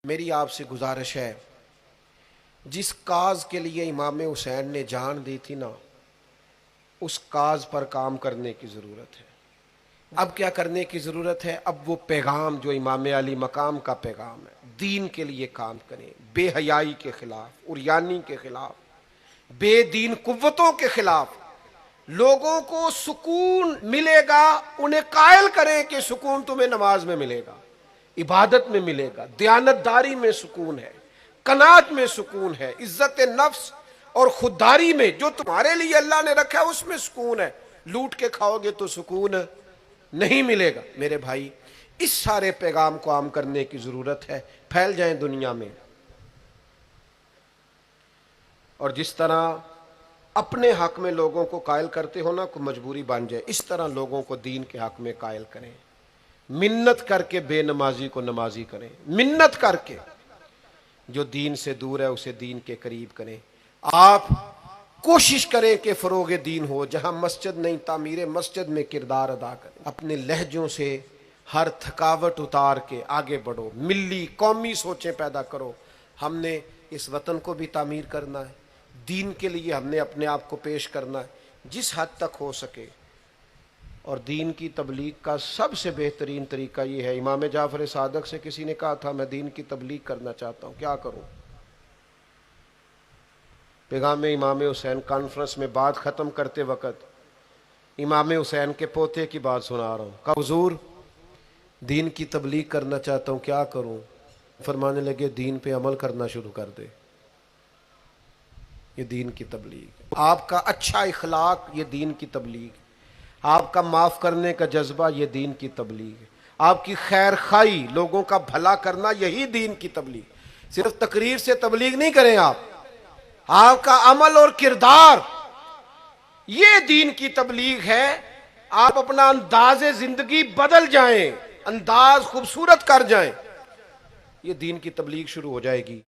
मेरी आपसे गुजारिश है, जिस काज के लिए इमाम हुसैन ने जान दी थी ना, उस काज पर काम करने की ज़रूरत है। अब क्या करने की ज़रूरत है? अब वो पैगाम जो इमाम अली मकाम का पैगाम है, दीन के लिए काम करें, बेहयाई के खिलाफ, उरियानी के खिलाफ, बेदीन कुव्वतों के खिलाफ। लोगों को सुकून मिलेगा, उन्हें कायल करें कि सुकून तुम्हें नमाज में मिलेगा, इबादत में मिलेगा, दयानतदारी में सुकून है, कनात में सुकून है, इज्जत नफ्स और खुददारी में जो तुम्हारे लिए अल्लाह ने रखा है उसमें सुकून है। लूट के खाओगे तो सुकून नहीं मिलेगा। मेरे भाई, इस सारे पैगाम को आम करने की जरूरत है। फैल जाएं दुनिया में, और जिस तरह अपने हक में लोगों को कायल करते हो ना, को मजबूरी बन जाए, इस तरह लोगों को दीन के हक में कायल करें। मिन्नत करके बेनमाजी को नमाजी करें, मिन्नत करके जो दीन से दूर है उसे दीन के करीब करें। आप कोशिश करें कि फरोगे दीन हो, जहां मस्जिद नहीं तामीर मस्जिद में किरदार अदा करें। अपने लहजों से हर थकावट उतार के आगे बढ़ो, मिली कौमी सोचें पैदा करो। हमने इस वतन को भी तामीर करना है, दीन के लिए हमने अपने आप को पेश करना है जिस हद तक हो सके। और दीन की तबलीग का सबसे बेहतरीन तरीका ये है। इमाम जाफर सादक से किसी ने कहा था, मैं दीन की तबलीग करना चाहता हूँ, क्या करूँ? पैगाम इमाम हुसैन कॉन्फ्रेंस में बात ख़त्म करते वक़्त इमाम हुसैन के पोते की बात सुना रहा हूँ। कहा, हुजूर दीन की तबलीग करना चाहता हूँ, क्या करूँ? फरमाने लगे, दीन पे अमल करना शुरू कर दे, ये दीन की तबलीग। आपका अच्छा इखलाक ये दीन की तबलीग, आपका माफ़ करने का जज्बा ये दीन की तबलीग है, आपकी खैर खाई लोगों का भला करना यही दीन की तबलीग। सिर्फ तकरीर से तबलीग नहीं करें आप, आपका अमल और किरदार ये दीन की तबलीग है। आप अपना अंदाज़े जिंदगी बदल जाएं, अंदाज खूबसूरत कर जाएं, ये दीन की तबलीग शुरू हो जाएगी।